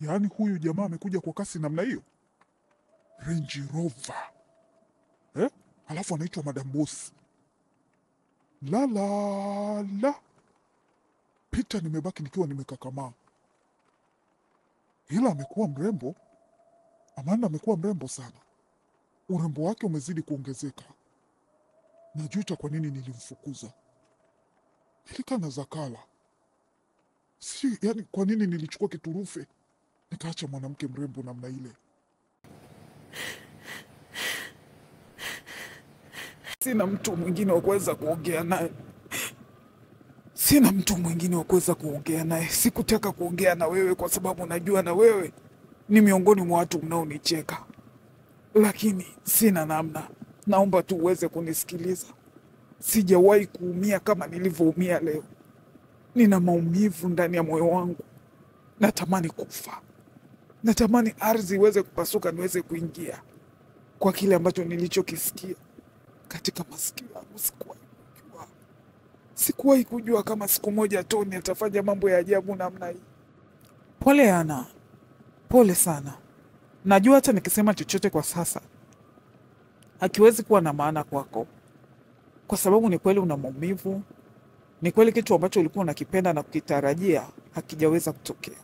Yaani huyu jamaa amekuja kwa kasi namna hiyo, Range Rover Alafu anaitwa Madam Boss. La la la, Peter nimebaki nikiwa nimekakamaa. Ila amekuwa mrembo, Amanda amekuwa mrembo sana. Urembo wake umezidi kuongezeka. Najuta kwa nini nilimfukuza. Nilikaa na Zakala. Yani kwa nini nilichukua kiturufe nikaacha mwanamke mrembo namna ile? Sina mtu mwingine wa kuweza kuongea naye. Sina mtu mwingine wa kuweza kuongea naye. Sikutaka kuongea na wewe kwa sababu najua na wewe ni miongoni mwa watu mnaonicheka. Lakini sina namna. Naomba tu uweze kunisikiliza. Sijawahi kuumia kama nilivyoumia leo. Nina maumivu ndani ya moyo wangu. Natamani kufa. Natamani ardhi iweze kupasuka niweze kuingia kwa kile ambacho nilichokisikia katika masikio yangu. Sikuwahi kujua kama siku moja Tony atafanya mambo ya ajabu namna hii. Pole Ana, pole sana. Najua hata nikisema chochote kwa sasa hakiwezi kuwa na maana kwako, kwa sababu ni kweli una maumivu. Ni kweli kitu ambacho ulikuwa unakipenda na kukitarajia hakijaweza kutokea.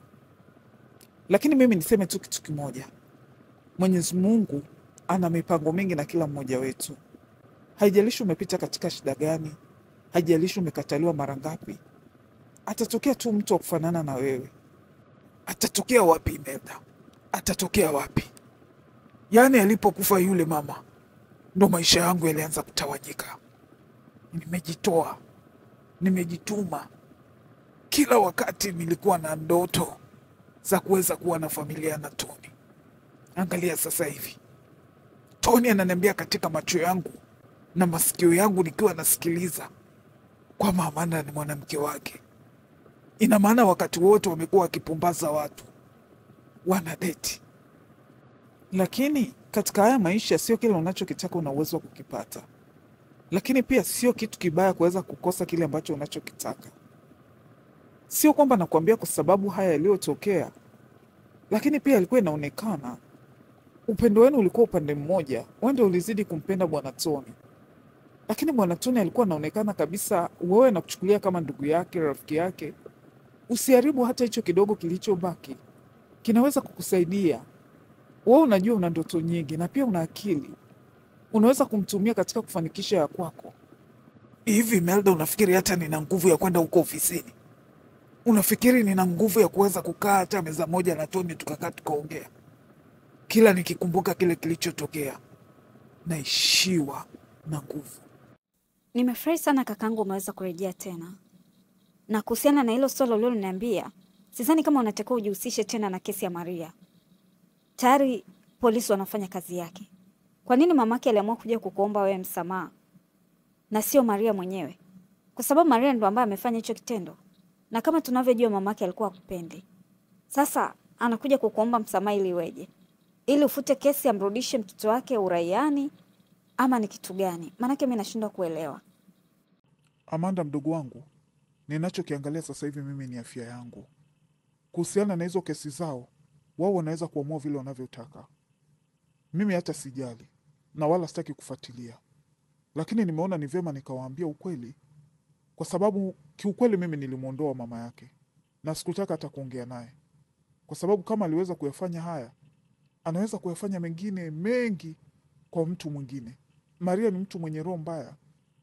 Lakini mimi niseme tu kitu kimoja. Mwenyezi Mungu ana mipango mingi na kila mmoja wetu. Haijalishi umepita katika shida gani, haijalishi umekataliwa mara ngapi, atatokea tu mtu wa kufanana na wewe. Atatokea wapi Imelda? Atatokea wapi? Yaani alipokufa yule mama, ndo maisha yangu yalianza kutawanyika. Nimejitoa, nimejituma. Kila wakati nilikuwa na ndoto za kuweza kuwa na familia na Tony. Angalia sasa hivi, Tony ananiambia katika macho yangu na masikio yangu nikiwa nasikiliza kwamba Amanda ni mwanamke wake. Ina maana wakati wote wamekuwa wakipumbaza watu, wanadeti. Lakini katika haya maisha sio kile unachokitaka una uwezo wa kukipata. Lakini pia sio kitu kibaya kuweza kukosa kile ambacho unachokitaka. Sio kwamba nakuambia kwa sababu haya yaliyotokea, lakini pia ilikuwa inaonekana upendo wenu ulikuwa upande mmoja. Wewe ndio ulizidi kumpenda Bwana Tony. Lakini Bwana Tony alikuwa anaonekana kabisa wewe na kuchukulia kama ndugu yake, rafiki yake. Usiharibu hata hicho kidogo kilichobaki. Kinaweza kukusaidia. Wewe unajua una ndoto nyingi na pia una akili. Unaweza kumtumia katika kufanikisha ya kwako. Hivi Imelda, unafikiri hata nina nguvu ya kwenda huko ofisini? Unafikiri nina nguvu ya kuweza kukaa hata meza moja na Tony tukakaa tukaongea? Kila nikikumbuka kile kilichotokea naishiwa na nguvu. Nimefurahi sana kakangu umeweza kurejea tena. Na kuhusiana na hilo swala uliloniambia, sidhani kama unatakiwa ujihusishe tena na kesi ya Maria. Tayari polisi wanafanya kazi yake. Kwa nini mamake aliamua kuja kukuomba wewe msamaha na sio Maria mwenyewe? Kwa sababu Maria ndo ambaye amefanya hicho kitendo. Na kama tunavyojua mamake alikuwa hakupendi. Sasa anakuja kukuomba msamaha ili weje? Ili ufute kesi amrudishe mtoto wake uraiani ama ni kitu gani? Maanake mimi nashindwa kuelewa. Amanda mdogo wangu, ninachokiangalia sasa hivi mimi ni afya yangu. Kuhusiana na hizo kesi zao, wao wanaweza kuamua vile wanavyotaka. Mimi hata sijali na wala sitaki kufuatilia. Lakini nimeona ni vyema nikawaambia ukweli, kwa sababu kiukweli mimi nilimuondoa mama yake na sikutaka hata kuongea naye. Kwa sababu kama aliweza kuyafanya haya, anaweza kuyafanya mengine mengi kwa mtu mwingine. Maria ni mtu mwenye roho mbaya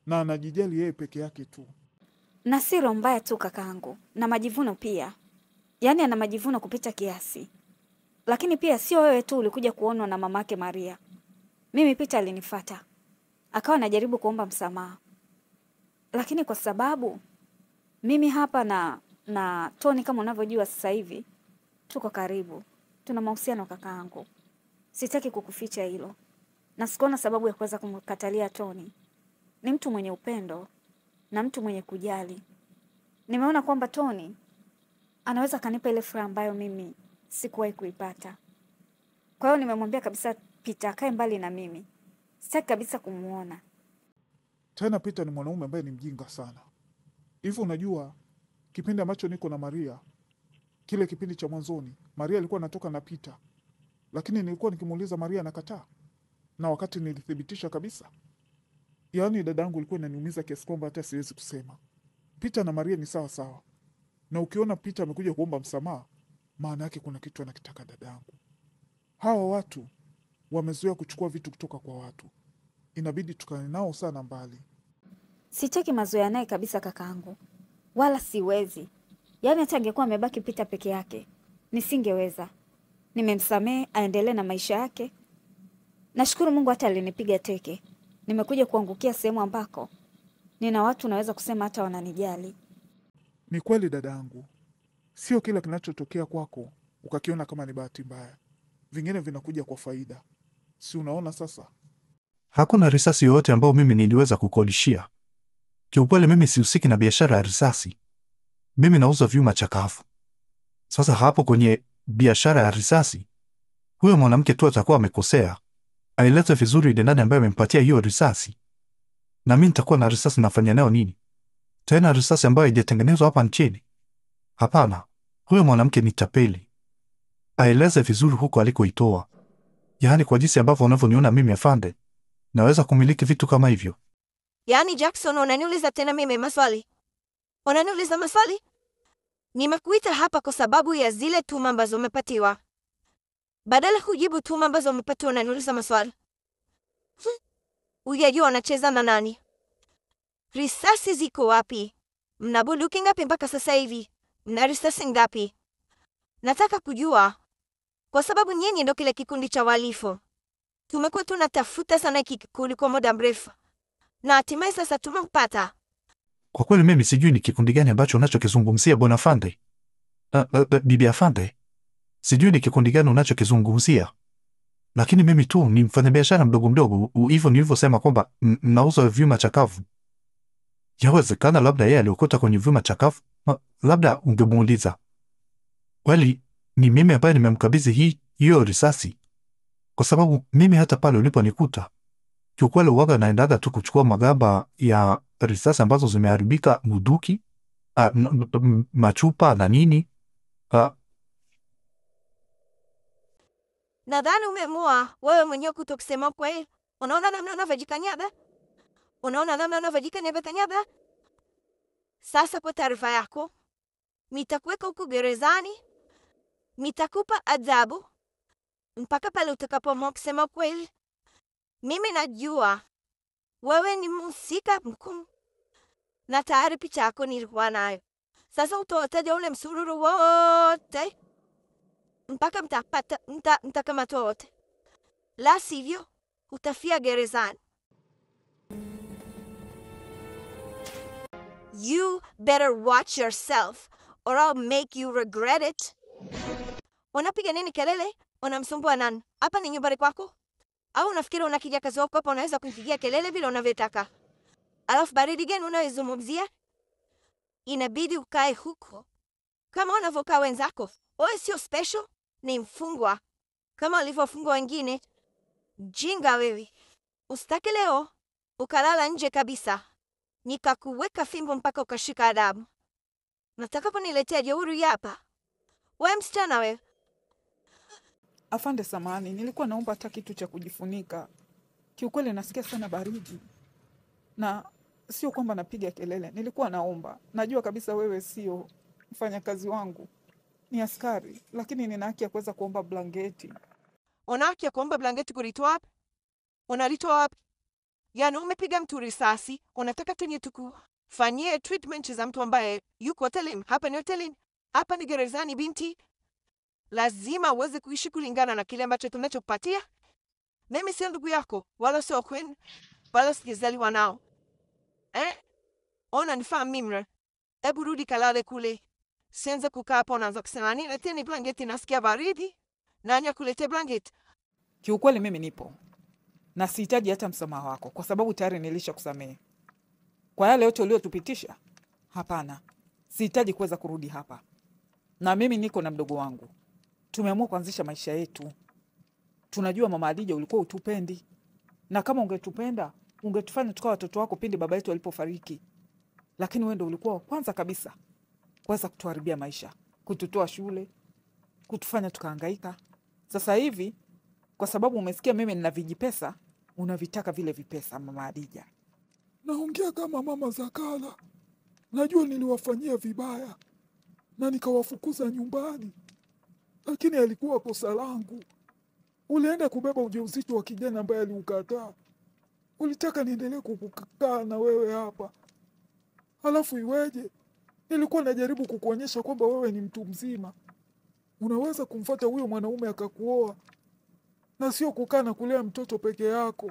na anajijali yeye peke yake tu. Na si roho mbaya tu kakaangu, na majivuno pia. Yaani ana majivuno kupita kiasi. Lakini pia sio wewe tu ulikuja kuonwa na mamake Maria. Mimi Peter alinifuata. Akawa anajaribu kuomba msamaha. Lakini kwa sababu mimi hapa na Tony kama unavyojua sasa hivi tuko karibu. Tuna mahusiano kakaangu. Sitaki kukuficha hilo. Na sikuona sababu ya kuweza kumkatalia Tony. Ni mtu mwenye upendo na mtu mwenye kujali. Nimeona kwamba Tony anaweza kanipa ile furaha ambayo mimi sikuwahi kuipata. Kwa hiyo nimemwambia kabisa Peter akae mbali na mimi. Sitaki kabisa kumuona. Tena Peter ni mwanaume ambaye ni mjinga sana. Hivyo unajua, kipindi ambacho niko na Maria, Kile kipindi cha mwanzoni Maria alikuwa anatoka na Pita, lakini nilikuwa nikimuuliza Maria anakataa, na wakati nilithibitisha kabisa. Yaani dadangu ilikuwa inaniumiza kiasi kwamba hata siwezi kusema. Pita na Maria ni sawa sawa, na ukiona Pita amekuja kuomba msamaha, maana yake kuna kitu anakitaka dadangu. Hawa watu wamezoea kuchukua vitu kutoka kwa watu, inabidi tukae nao sana mbali. Sitaki mazoea naye kabisa kakaangu, wala siwezi. Yaani hata angekuwa amebaki Pita peke yake nisingeweza. Nimemsamehe aendelee na maisha yake. Nashukuru Mungu hata alinipiga teke. Nimekuja kuangukia sehemu ambako nina watu naweza kusema hata wananijali. Ni kweli dadangu, sio kila kinachotokea kwako ukakiona kama ni bahati mbaya. Vingine vinakuja kwa faida, si unaona sasa? Hakuna risasi yoyote ambayo mimi niliweza kukodishia. Kiukweli mimi sihusiki na biashara ya risasi. Mimi nauza vyuma chakavu. Sasa hapo kwenye biashara ya risasi, huyo mwanamke tu atakuwa amekosea. Aeleze vizuri ile nani ambaye amempatia hiyo risasi. Na mimi nitakuwa na risasi nafanya nayo nini? Tena risasi ambayo haijatengenezwa hapa nchini. Hapana, huyo mwanamke ni tapeli. Aeleze vizuri huko alikoitoa. Yaani kwa jinsi ambavyo unavyoniona mimi afande, naweza kumiliki vitu kama hivyo. Yaani Jackson, unaniuliza tena mimi maswali? Unaniuliza maswali? Nimekuita hapa kwa sababu ya zile tuma ambazo umepatiwa. Badala kujibu tuma ambazo umepatiwa unaniuliza maswali. Uyajua unacheza na nani? Risasi ziko wapi? Mna bunduki ngapi mpaka sasa hivi? Mna risasi ngapi? Nataka kujua. Kwa sababu nyinyi ndio kile kikundi cha wahalifu. Tumekuwa tunatafuta sana hiki kikundi kwa muda mrefu. Na hatimaye sasa tumempata. Kwa kweli mimi sijui ni kikundi gani ambacho unachokizungumzia bwana afande. Bibi afande. Sijui ni kikundi gani unachokizungumzia. Lakini mimi tu ni mfanyabiashara mdogo, hivyo nilivyosema kwamba nauza vyuma chakavu. Yawezekana labda yeye aliokota kwenye vyuma chakavu, labda ungemuuliza. Kweli ni mimi ambaye nimemkabidhi hiyo risasi. Kwa sababu mimi hata pale uliponikuta, kiukweli uwaga naendaga tu kuchukua magamba ya risasi ambazo zimeharibika, bunduki, machupa na nini. Nadhani umeamua wewe mwenyewe kutokusema kweli. Unaona namna unavyojikanyaga? Unaona namna unavyojikanyaga? Sasa kwa taarifa yako, nitakuweka huko gerezani, nitakupa adhabu mpaka pale utakapoamua kusema kweli. Mimi najua wewe ni mhusika mkuu na tayari picha yako nilikuwa nayo. Sasa utaotaja ule msururu wote mpaka mtakamatwa wote, la sivyo utafia gerezani. You better watch yourself or I'll make you regret it. Unapiga nini kelele? Unamsumbua nani? Hapa ni nyumbani kwako? Au unafikiri unakija kazi wako hapa unaweza kumpigia kelele vile unavyotaka? Alafu baridi gani unayozungumzia? Inabidi ukae huko kama unavyokaa wenzako. Wewe sio special, ni mfungwa kama walivyofungwa wengine. Jinga wewe. Usitake leo ukalala nje kabisa, nikakuweka fimbo mpaka ukashika adabu. Natakaponiletea jeuri hapa, wewe msichana wewe. Afande samani, nilikuwa naomba hata kitu cha kujifunika. Kiukweli nasikia sana baridi. Na sio kwamba napiga kelele, nilikuwa naomba. Najua kabisa wewe sio mfanyakazi wangu, ni askari, lakini nina haki ya kuweza kuomba blanketi. Una haki ya kuomba blanketi kulitoa wapi? Unalitoa wapi? Yaani umepiga mtu risasi, unataka tena tukufanyie treatment za mtu ambaye yuko hotelini. Hapa ni hotelini, hapa ni gerezani binti. Lazima uweze kuishi kulingana na kile ambacho tunachokupatia. Mimi sio ndugu yako, wala sio kwenu, wala sijazaliwa nao. Ona nifahamu mimi. Hebu rudi kalale kule. Sianza kukaa hapo unaanza kusema nini? Leteni blanketi, nasikia baridi. Nani akulete blanketi? Kiukweli mimi nipo. Na sihitaji hata msamaha wako kwa sababu tayari nilishakusamehe. Kwa yale yote uliotupitisha, hapana. Sihitaji kuweza kurudi hapa. Na mimi niko na mdogo wangu. Tumeamua kuanzisha maisha yetu. Tunajua Mama Adija ulikuwa utupendi. Na kama ungetupenda, ungetufanya tukawa watoto wako pindi baba yetu alipofariki. Lakini wewe ndio ulikuwa wa kwanza kabisa kuweza kutuharibia maisha. kututoa shule, kutufanya tukahangaika. Sasa hivi kwa sababu umesikia mimi nina vijipesa, unavitaka vile vipesa, Mama Hadija. Naongea kama mama Zakala. Najua niliwafanyia vibaya na nikawafukuza nyumbani, lakini alikuwa kosa langu. Ulienda kubeba ujauzito wa kijana ambaye aliukataa. Ulitaka niendelee kukukaa na wewe hapa, halafu iweje? Nilikuwa najaribu kukuonyesha kwamba wewe ni mtu mzima, unaweza kumfuata huyo mwanaume akakuoa, na sio kukaa na kulea mtoto peke yako.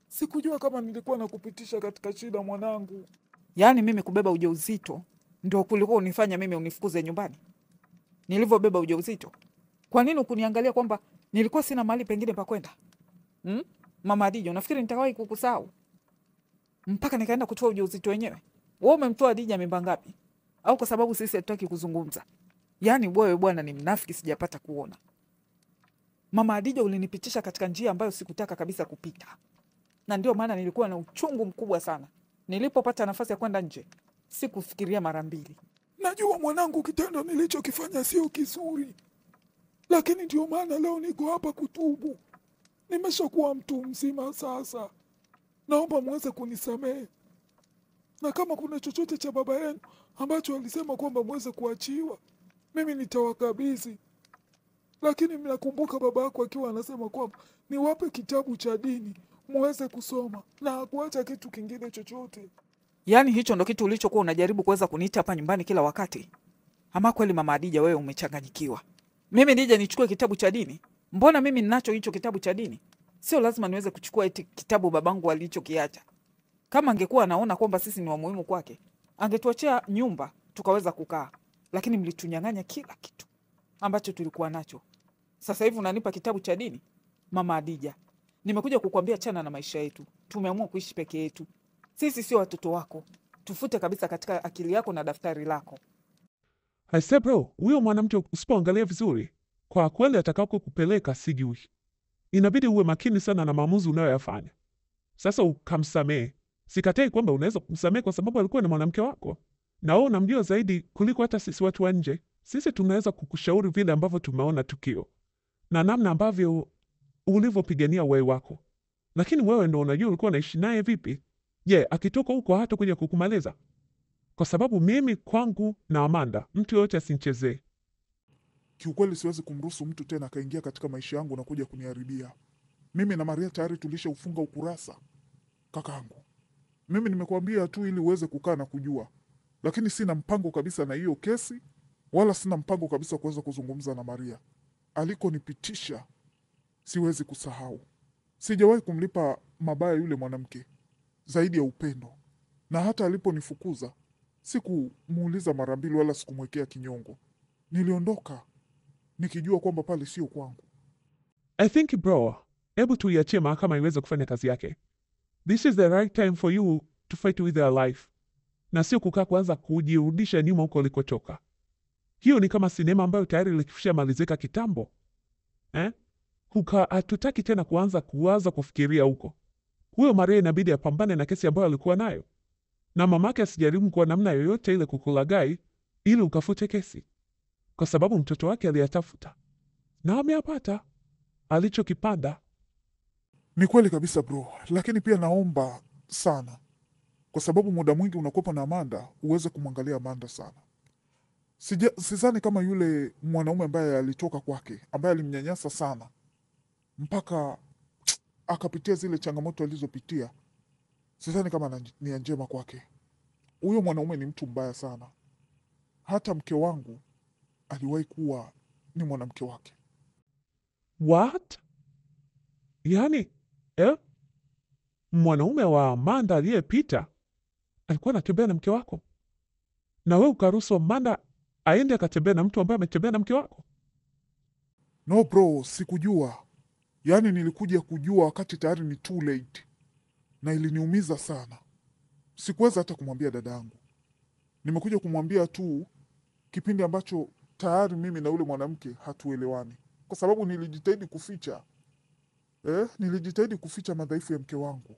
Sikujua kama nilikuwa nakupitisha katika shida, mwanangu. Yaani mimi kubeba ujauzito ndio kulikuwa unifanya mimi unifukuze nyumbani? Nilivyobeba ujauzito, kwa nini ukuniangalia kwamba nilikuwa sina mahali pengine pa kwenda? Mama Hadija, unafikiri nitawahi kukusahau mpaka nikaenda kutoa ujauzito wenyewe? Wewe umemtoa Hadija mimba ngapi? Au kwa sababu sisi hatutaki kuzungumza? Yaani wewe bwana ni mnafiki, sijapata kuona. Mama Hadija, ulinipitisha katika njia ambayo sikutaka kabisa kupita, na ndio maana nilikuwa na uchungu mkubwa sana. Nilipopata nafasi ya kwenda nje, sikufikiria mara mbili. Najua mwanangu, kitendo nilichokifanya sio kizuri, lakini ndio maana leo niko hapa kutubu. Nimeshakuwa mtu mzima sasa, naomba muweze kunisamehe, na kama kuna chochote cha baba yenu ambacho alisema kwamba muweze kuachiwa, mimi nitawakabidhi. Lakini mnakumbuka baba yako akiwa anasema kwamba niwape kitabu cha dini muweze kusoma, na hakuacha kitu kingine chochote. Yaani hicho ndo kitu ulichokuwa unajaribu kuweza kuniita hapa nyumbani kila wakati? Ama kweli Mama Hadija, wewe umechanganyikiwa. Mimi nije nichukue kitabu cha dini? Mbona mimi ninacho hicho kitabu cha dini? Sio lazima niweze kuchukua eti kitabu babangu alichokiacha. Kama angekuwa anaona kwamba sisi ni wa muhimu kwake, angetuachia nyumba tukaweza kukaa. Lakini mlitunyang'anya kila kitu ambacho tulikuwa nacho. Sasa hivi unanipa kitabu cha dini? Mama Hadija, nimekuja kukuambia chana na maisha yetu. Tumeamua kuishi peke yetu. Sisi sio watoto wako. Tufute kabisa katika akili yako na daftari lako. Aise bro, huyo mwanamke usipoangalia vizuri, kwa kweli atakako kupeleka sijui. Inabidi uwe makini sana na maamuzi unayoyafanya. Sasa ukamsamehe. Sikatai kwamba unaweza kumsamehe kwa sababu alikuwa ni mwanamke wako, na wewe unamjua zaidi kuliko hata sisi watu wa nje. Sisi tunaweza kukushauri vile ambavyo tumeona tukio na namna ambavyo ulivyopigania uhai wako, lakini wewe ndo unajua ulikuwa unaishi naye vipi. Je, akitoka huko hata kuja kukumaliza? Kwa sababu mimi kwangu na Amanda, mtu yoyote asinichezee. Kiukweli siwezi kumruhusu mtu tena akaingia katika maisha yangu na kuja kuniharibia. Mimi na Maria tayari tulishaufunga ukurasa. Kakaangu, mimi nimekuambia tu ili uweze kukaa na kujua, lakini sina mpango kabisa na hiyo kesi, wala sina mpango kabisa kuweza kuzungumza na Maria. Alikonipitisha siwezi kusahau. Sijawahi kumlipa mabaya yule mwanamke zaidi ya upendo, na hata aliponifukuza sikumuuliza mara mbili wala sikumwekea kinyongo. Niliondoka nikijua kwamba pale sio kwangu. I think bro, hebu tuiachie mahakama iweze kufanya kazi yake. This is the right time for you to fight with your life, na sio kukaa kuanza kujirudisha nyuma huko ulikotoka. Hiyo ni kama sinema ambayo tayari ilikwisha malizika kitambo. Hatutaki tena kuanza kufikiria huko. Huyo Maria inabidi apambane na kesi ambayo alikuwa nayo, na mamake asijaribu kwa namna yoyote ile kukulagai ili ukafute kesi, kwa sababu mtoto wake aliyatafuta na ameyapata alichokipanda. Ni kweli kabisa bro, lakini pia naomba sana, kwa sababu muda mwingi unakopa na Amanda, uweze kumwangalia Amanda sana. Sidhani kama yule mwanaume ambaye alitoka kwake, ambaye alimnyanyasa sana mpaka akapitia zile changamoto alizopitia, sidhani kama nia njema kwake. Huyo mwanaume ni mtu mbaya sana. Hata mke wangu aliwahi kuwa ni mwanamke wake. What? Yaani, mwanaume wa Amanda aliyepita alikuwa anatembea na mke wako, na wewe ukaruhusu Amanda aende akatembea na mtu ambaye ametembea na mke wako? No bro, sikujua. Yaani nilikuja kujua wakati tayari ni too late, na iliniumiza sana. Sikuweza hata kumwambia dadangu. Nimekuja kumwambia tu kipindi ambacho tayari mimi na yule mwanamke hatuelewani, kwa sababu nilijitahidi kuficha. Nilijitahidi kuficha madhaifu ya mke wangu.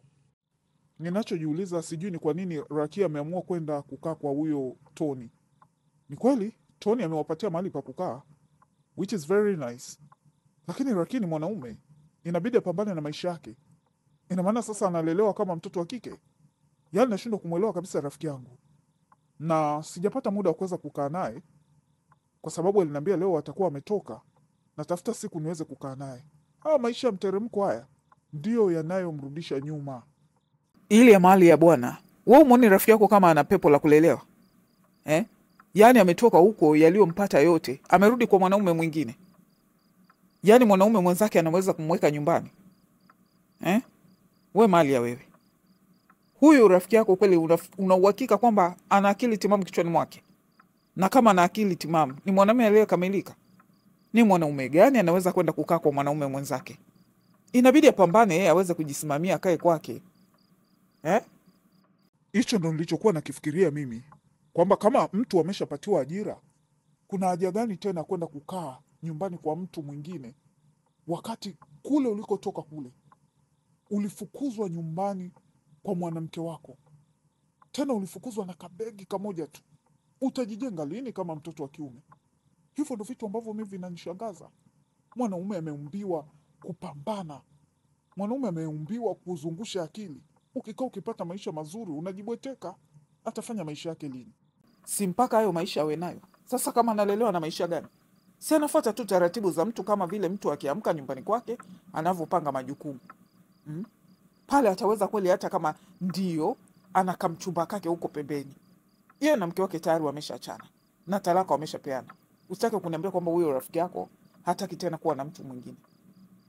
Ninachojiuliza, sijui ni kwa nini Rakia ameamua kwenda kukaa kwa huyo Tony. Ni kweli Tony amewapatia mahali pa kukaa, which is very nice. Lakini mwanaume inabidi apambane na maisha yake. Ina maana sasa analelewa kama mtoto wa kike. Yaani nashindwa kumwelewa kabisa rafiki yangu. Na sijapata muda wa kuweza kukaa naye kwa sababu aliniambia leo atakuwa ametoka. Natafuta siku niweze kukaa naye. Haya maisha ya mteremko haya ndio yanayomrudisha nyuma. Ile ya mali ya bwana. Wewe muone rafiki yako kama ana pepo la kulelewa. Yaani ametoka huko yaliyompata yote, amerudi kwa mwanaume mwingine. Yaani mwanaume mwenzake anaweza kumweka nyumbani. We mali ya wewe. Huyu rafiki yako kweli una uhakika kwamba ana akili timamu kichwani mwake? Na kama ana akili timamu, ni mwanaume aliyekamilika? Ni mwanaume gani anaweza kwenda kukaa kwa mwanaume mwenzake? Inabidi apambane yeye aweze kujisimamia, akae kwake. Hicho ndo nilichokuwa nakifikiria mimi, kwamba kama mtu ameshapatiwa ajira, kuna haja gani tena kwenda kukaa nyumbani kwa mtu mwingine, wakati kule ulikotoka kule ulifukuzwa nyumbani kwa mwanamke wako, tena ulifukuzwa na kabegi kamoja tu. Utajijenga lini kama mtoto wa kiume? Hivyo ndo vitu ambavyo mimi vinanishangaza. Mwanaume ameumbiwa kupambana, mwanaume ameumbiwa kuzungusha akili. Ukikaa ukipata maisha mazuri unajibweteka. Atafanya maisha yake lini? Si mpaka hayo maisha awe nayo. Sasa kama analelewa na maisha gani? Si anafuata tu taratibu za mtu, kama vile mtu akiamka nyumbani kwake anavyopanga majukumu. Pale ataweza kweli, hata kama ndio ana kamchumba kake huko pembeni. Yeye na mke wake tayari wameshaachana na talaka wameshapeana. Usitake kuniambia kwamba huyo rafiki yako hataki tena kuwa na mtu mwingine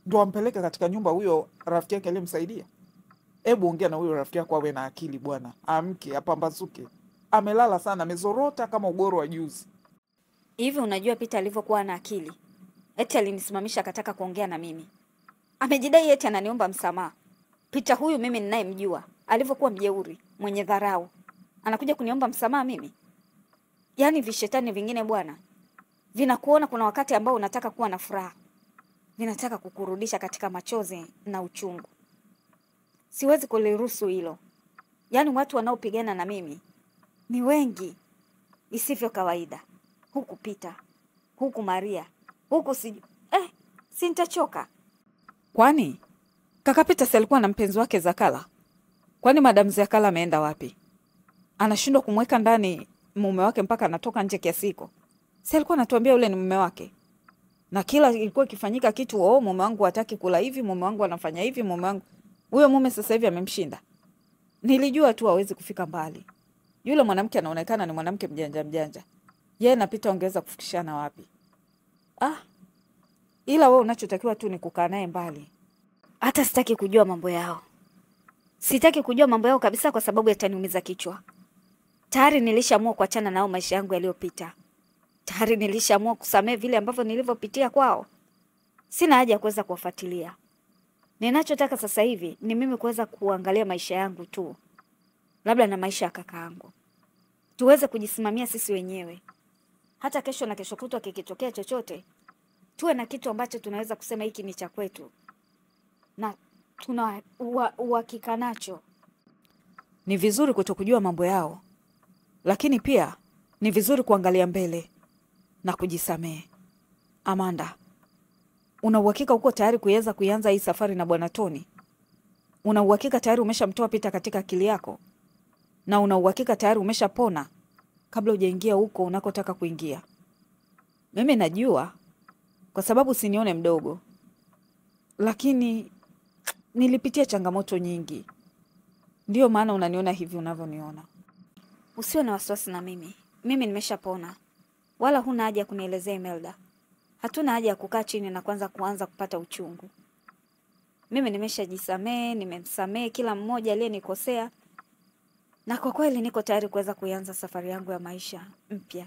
ndio ampeleke katika nyumba huyo rafiki yake aliyemsaidia? Hebu ongea na huyo rafiki yako awe na akili bwana, amke apambazuke. Amelala sana, amezorota kama ugoro wa juzi. Hivi unajua Peter alivyokuwa na akili? Eti alinisimamisha akataka kuongea na mimi. Amejidai eti ananiomba msamaha. Peter huyu mimi ninayemjua, alivyokuwa mjeuri, mwenye dharau, anakuja kuniomba msamaha mimi? Yaani vishetani vingine bwana, vinakuona kuna wakati ambao unataka kuwa na furaha, vinataka kukurudisha katika machozi na uchungu. Siwezi kuliruhusu hilo. Yaani watu wanaopigana na mimi ni wengi isivyo kawaida. Huku Peter, huku Maria, huku si nitachoka. Kwani kaka Peter si alikuwa na mpenzi wake Zakala? Kwani Madam Zakala ameenda wapi? Anashindwa kumweka ndani mume wake mpaka anatoka nje kiasi hiko? Si alikuwa anatuambia yule ni mume wake? Na kila ilikuwa ikifanyika kitu, mume wangu hataki kula hivi, mume wangu anafanya hivi, mume wangu. Huyo mume sasa hivi amemshinda. Nilijua tu hawezi kufika mbali. Yule mwanamke anaonekana ni mwanamke mjanja. Yeye na Peter ongeza kufikishana wapi? Ila wewe unachotakiwa tu ni kukaa naye mbali. Hata sitaki kujua mambo yao. Sitaki kujua mambo yao kabisa, kwa sababu yataniumiza kichwa. Tayari nilishaamua kuachana nao maisha yangu yaliyopita. Tayari nilishaamua kusamehe vile ambavyo nilivyopitia kwao. Sina haja ya kuweza kuwafuatilia. Ninachotaka sasa hivi ni mimi kuweza kuangalia maisha yangu tu, labda na maisha ya kakaangu. Tuweze kujisimamia sisi wenyewe. Hata kesho na kesho kutwa kikitokea chochote, tuwe na kitu ambacho tunaweza kusema hiki ni cha kwetu na tuna uhakika nacho. Ni vizuri kutokujua mambo yao, lakini pia ni vizuri kuangalia mbele na kujisamehe. Amanda, una uhakika uko tayari kuweza kuanza hii safari na Bwana Tony? Una uhakika tayari umeshamtoa Peter katika akili yako? Na una uhakika tayari umeshapona kabla hujaingia huko unakotaka kuingia? Mimi najua, kwa sababu sinione mdogo, lakini nilipitia changamoto nyingi. Ndio maana unaniona hivi unavyoniona. Usiwe na wasiwasi na mimi. Mimi nimeshapona. Wala huna haja ya kunielezea Imelda. Hatuna haja ya kukaa chini na kuanza kupata uchungu. Mimi nimeshajisamehe, nimemsamehe kila mmoja aliyenikosea. Na kwa kweli niko tayari kuweza kuanza safari yangu ya maisha mpya.